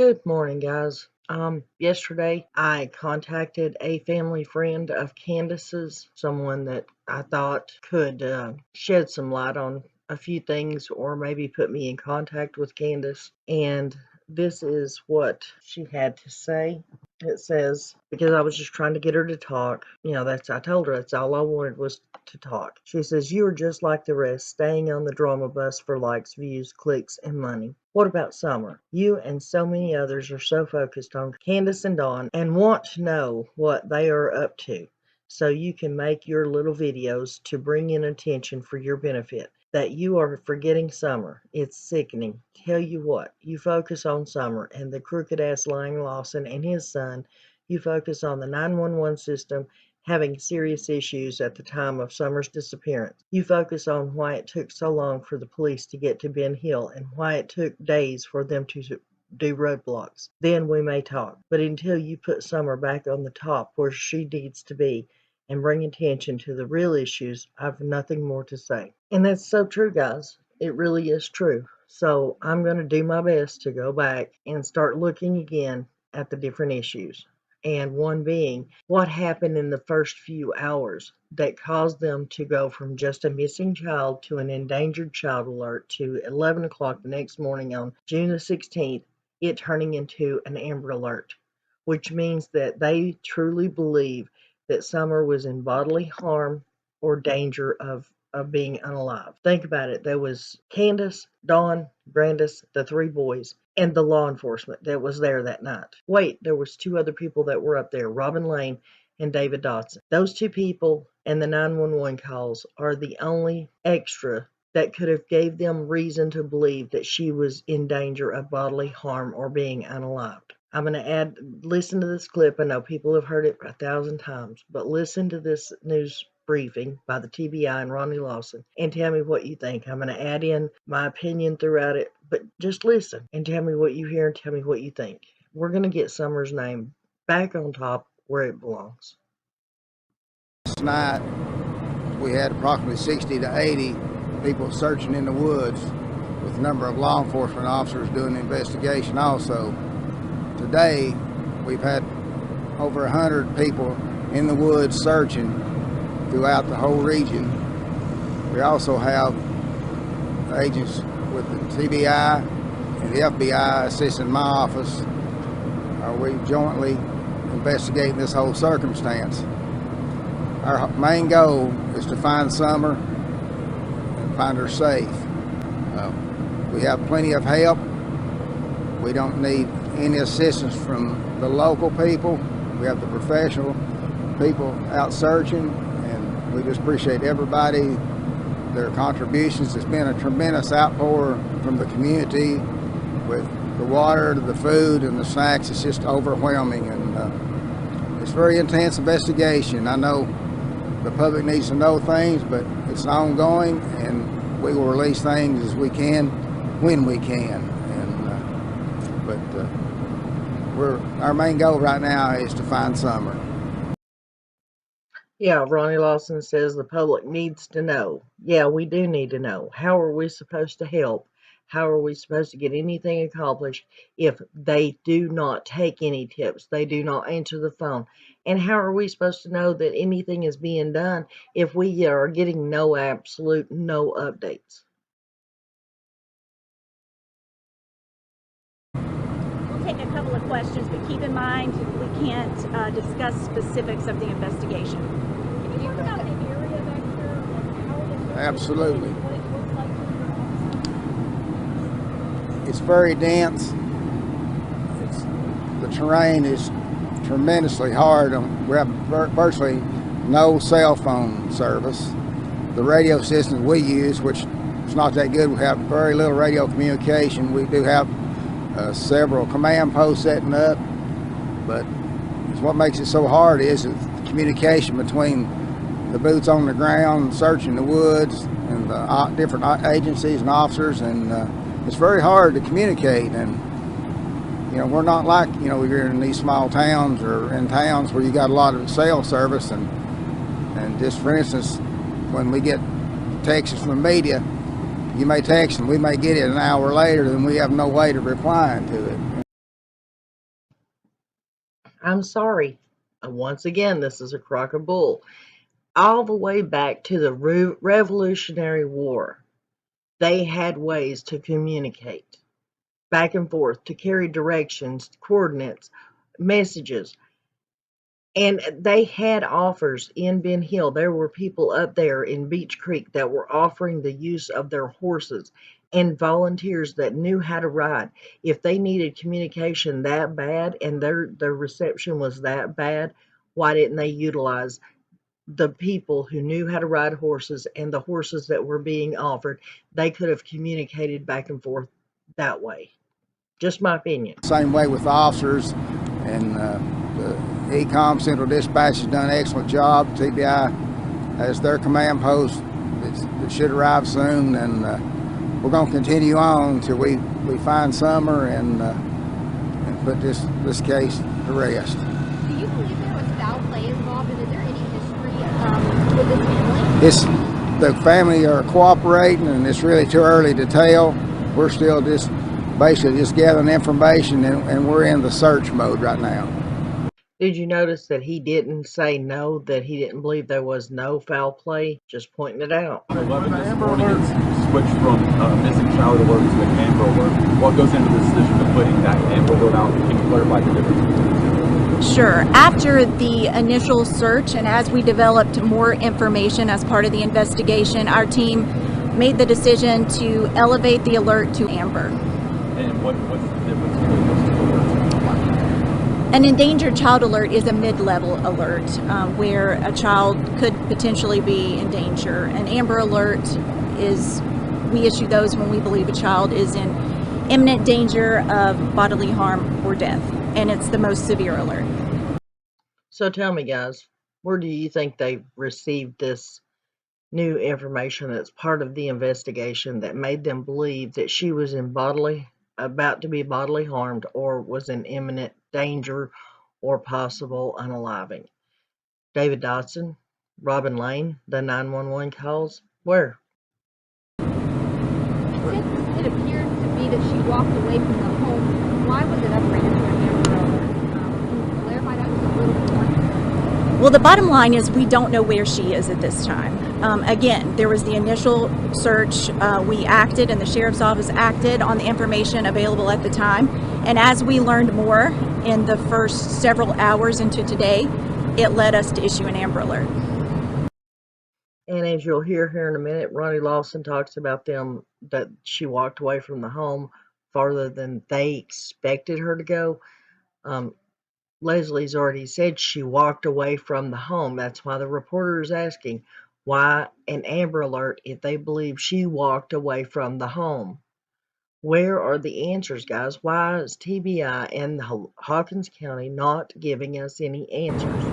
Good morning, guys. Yesterday I contacted a family friend of Candace's, someone that I thought could shed some light on a few things or maybe put me in contact with Candace. And this is what she had to say. It says, because I was just trying to get her to talk, I told her that's all I wanted was to talk. She says, "You are just like the rest, staying on the drama bus for likes, views, clicks, and money. What about Summer? You and so many others are so focused on Candace and Dawn and want to know what they are up to, so you can make your little videos to bring in attention for your benefit. That you are forgetting Summer. It's sickening. Tell you what, you focus on Summer and the crooked-ass Ronnie Lawson and his son. You focus on the 911 system having serious issues at the time of Summer's disappearance. You focus on why it took so long for the police to get to Ben Hill and why it took days for them to do roadblocks. Then we may talk. But until you put Summer back on the top where she needs to be and bring attention to the real issues, I've nothing more to say." And that's so true, guys. It really is true. So I'm going to do my best to go back and start looking again at the different issues. And one being, what happened in the first few hours that caused them to go from just a missing child to an endangered child alert to 11 o'clock the next morning on June the 16th, it turning into an Amber Alert, which means that they truly believe that Summer was in bodily harm or danger of being unalive. Think about it. There was Candace, Dawn, Brandis, the three boys, and the law enforcement that was there that night. Wait, there was two other people that were up there, Robin Lane and David Dotson. Those two people and the 911 calls are the only extra that could have gave them reason to believe that she was in danger of bodily harm or being unalived. I'm going to listen to this clip. I know people have heard it 1,000 times, but listen to this news briefing by the TBI and Ronnie Lawson and tell me what you think. I'm going to add in my opinion throughout it, but just listen and tell me what you hear and tell me what you think. We're going to get Summer's name back on top where it belongs. Last night, we had approximately 60 to 80 people searching in the woods with a number of law enforcement officers doing the investigation also. Today, we've had over 100 people in the woods searching throughout the whole region. We also have agents with the TBI and the FBI assisting my office. We jointly investigating this whole circumstance. Our main goal is to find Summer and find her safe. We have plenty of help. We don't need any assistance from the local people. We have the professional people out searching, and we just appreciate everybody, their contributions. It's been a tremendous outpour from the community with the water, the food, and the snacks. It's just overwhelming, and it's a very intense investigation. I know the public needs to know things, but it's ongoing, and we will release things as we can when we can. Our main goal right now is to find Summer. Yeah, Ronnie Lawson says the public needs to know. Yeah, we do need to know. How are we supposed to help? How are we supposed to get anything accomplished if they do not take any tips? They do not answer the phone. And how are we supposed to know that anything is being done if we are getting no updates? Take a couple of questions, but keep in mind we can't discuss specifics of the investigation. Can you talk about the area back here and how it is? Absolutely. What it looks like? It's very dense. The terrain is tremendously hard. We have virtually no cell phone service. The radio system we use, which is not that good, we have very little radio communication. We do have several command posts setting up, but what makes it so hard is the communication between the boots on the ground searching the woods and the different agencies and officers, and it's very hard to communicate. And we're not like we're in these small towns or in towns where you got a lot of cell service, and just for instance, when we get texts from the media, you may text and we may get it an hour later, then we have no way to reply to it. I'm sorry. Once again, this is a crock of bull. All the way back to the Revolutionary War, they had ways to communicate back and forth, to carry directions, coordinates, messages. And they had offers in Ben Hill. There were people up there in Beach Creek that were offering the use of their horses, and volunteers that knew how to ride. If they needed communication that bad and their reception was that bad, why didn't they utilize the people who knew how to ride horses and the horses that were being offered? They could have communicated back and forth that way. Just my opinion. Same way with the officers, and the ECOM Central Dispatch has done an excellent job. TBI has their command post that should arrive soon, and we're going to continue on until we find Summer and put this case to rest. Do you believe there was foul play involved, and is there any history with this family? The family are cooperating, and it's really too early to tell. We're still basically just gathering information, and we're in the search mode right now. Did you notice that he didn't say no, that he didn't believe there was no foul play? Just pointing it out. 11 this morning, it's switched from missing child alert to an Amber Alert. What goes into the decision of putting that Amber Alert out? Can you clarify the difference between the two? Sure. After the initial search and as we developed more information as part of the investigation, our team made the decision to elevate the alert to Amber. And what's the difference between those two alerts? An endangered child alert is a mid-level alert where a child could potentially be in danger. An Amber Alert is, we issue those when we believe a child is in imminent danger of bodily harm or death, and it's the most severe alert. So tell me, guys, where do you think they received this new information that's part of the investigation that made them believe that she was about to be bodily harmed or was in imminent danger or possible unaliving? David Dodson, Robin Lane, the 911 calls, where? Since it appeared to be that she walked away from the home, why was it upgraded to an Amber Alert? Can you clarify that just a little bit more? Well, the bottom line is we don't know where she is at this time. Again, there was the initial search. We acted, and the sheriff's office acted on the information available at the time. And as we learned more in the first several hours into today, it led us to issue an Amber Alert. And as you'll hear here in a minute, Ronnie Lawson talks about that she walked away from the home farther than they expected her to go. Leslie's already said she walked away from the home. That's why the reporter is asking why an Amber Alert if they believe she walked away from the home. Where are the answers, guys? Why is TBI and Hawkins County not giving us any answers?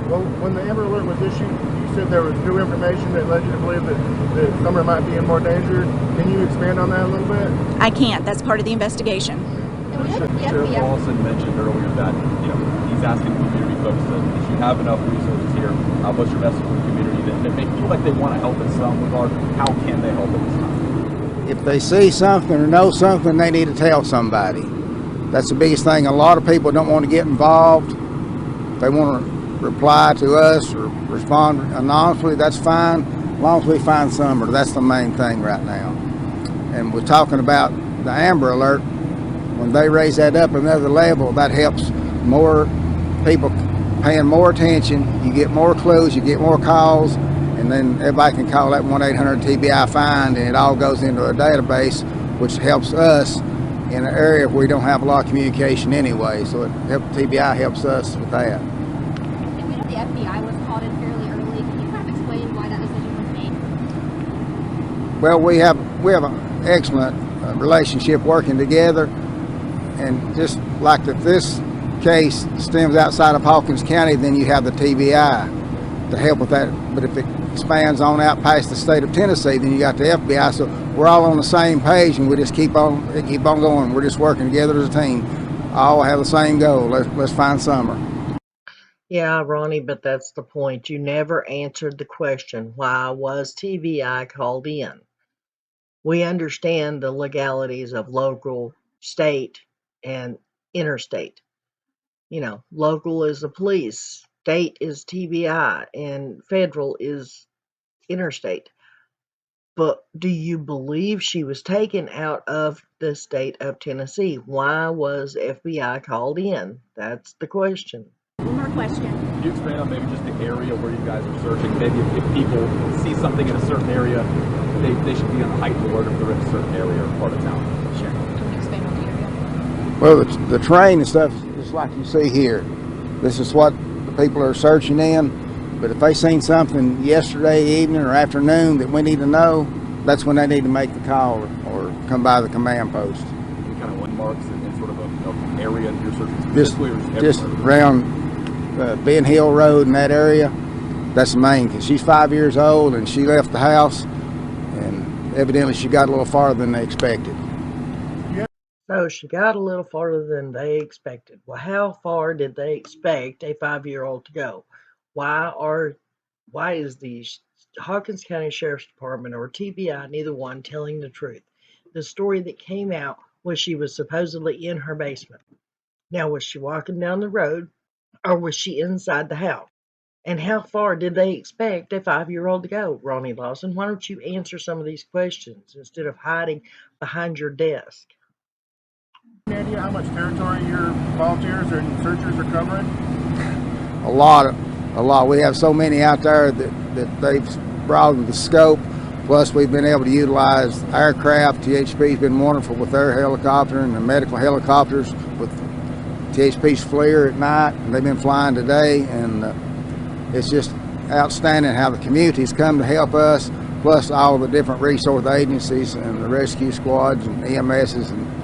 Well, when the Amber Alert was issued, you said there was new information that led you to believe that Summer might be in more danger. Can you expand on that a little bit? I can't. That's part of the investigation. And what did the Sheriff FBI? Lawson mentioned earlier that he's asking community folks that you have enough resources here. What's your message to the community that they feel like they want to help in some regard? How can they help at this time? If they see something or know something, they need to tell somebody. That's the biggest thing. A lot of people don't want to get involved. They want to reply to us or respond anonymously. That's fine, as long as we find Summer. That's the main thing right now. And we're talking about the Amber Alert. When they raise that up another level, that helps more people paying more attention. You get more clues, you get more calls, and then everybody can call that 1-800-TBI find, and it all goes into a database, which helps us in an area where we don't have a lot of communication anyway. So TBI helps us with that. And we know the FBI was called in fairly early. Can you kind of explain why that decision was made? Well, we have an excellent relationship working together, and just like if this case stems outside of Hawkins County, then you have the TBI to help with that. But if it expands on out past the state of Tennessee, then you got the FBI. So we're all on the same page, and we just keep on going. We're just working together as a team. All have the same goal. Let's find Summer. Yeah, Ronnie, but that's the point. You never answered the question, why was TBI called in? We understand the legalities of local, state, and interstate. Local is the police, state is TBI, and federal is interstate. But do you believe she was taken out of the state of Tennessee? Why was FBI called in? That's the question. One more question. Can you expand on maybe just the area where you guys are searching? Maybe if people see something in a certain area, they should be on heightened alert if they're in a certain area or part of town. Sure. Can you expand on the area? Well, the train and stuff is like you see here. This is what the people are searching in. But if they seen something yesterday evening or afternoon that we need to know, that's when they need to make the call or come by the command post. Any kind of landmarks and sort of an area you're searching Just specifically, or just everywhere? around Ben Hill Road in that area. That's the main, because she's 5 years old and she left the house, and evidently she got a little farther than they expected. So she got a little farther than they expected. Well, how far did they expect a 5-year-old to go? Why is the Hawkins County Sheriff's Department or TBI, neither one, telling the truth? The story that came out was she was supposedly in her basement. Now, was she walking down the road or was she inside the house? And how far did they expect a 5-year-old to go? Ronnie Lawson, why don't you answer some of these questions instead of hiding behind your desk? Any idea how much territory your volunteers and searchers are covering? A lot. We have so many out there that they've broadened the scope. Plus, we've been able to utilize aircraft. THP's been wonderful with their helicopter and the medical helicopters with THP's FLIR at night. And they've been flying today, and it's just outstanding how the community's come to help us, plus all the different resource agencies and the rescue squads and EMSs.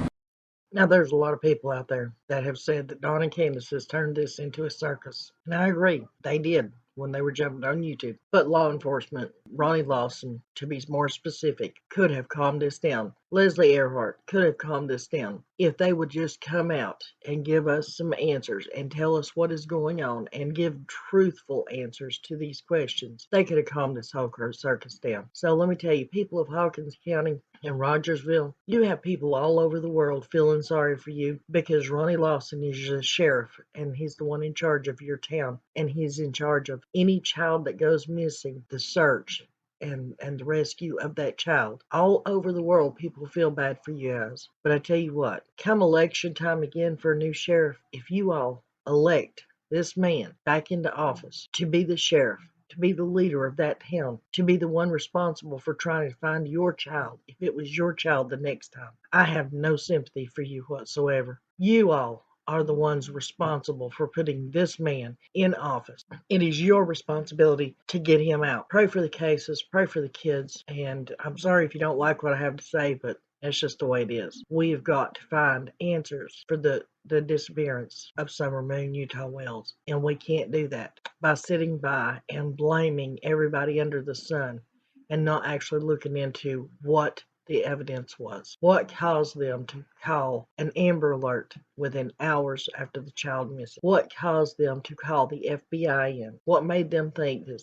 Now, there's a lot of people out there that have said that Don and Candace has turned this into a circus. And I agree, they did when they were jumping on YouTube. But law enforcement, Ronnie Lawson, to be more specific, could have calmed this down. Leslie Earhart could have calmed this down if they would just come out and give us some answers and tell us what is going on and give truthful answers to these questions. They could have calmed this whole circus down. So let me tell you, people of Hawkins County and Rogersville, you have people all over the world feeling sorry for you because Ronnie Lawson is the sheriff and he's the one in charge of your town, and he's in charge of any child that goes missing, the search and the rescue of that child. All over the world, people feel bad for you guys. But I tell you what, come election time again for a new sheriff, if you all elect this man back into office to be the sheriff, to be the leader of that town, to be the one responsible for trying to find your child, if it was your child the next time, I have no sympathy for you whatsoever. You all are the ones responsible for putting this man in office. It is your responsibility to get him out. Pray for the cases, pray for the kids, and I'm sorry if you don't like what I have to say, but that's just the way it is. We have got to find answers for the disappearance of Summer Moon Utah Wells, and we can't do that by sitting by and blaming everybody under the sun and not actually looking into what the evidence was. What caused them to call an Amber Alert within hours after the child missing? What caused them to call the FBI in? What made them think that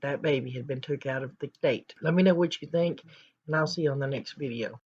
that baby had been took out of the state? Let me know what you think, and I'll see you on the next video.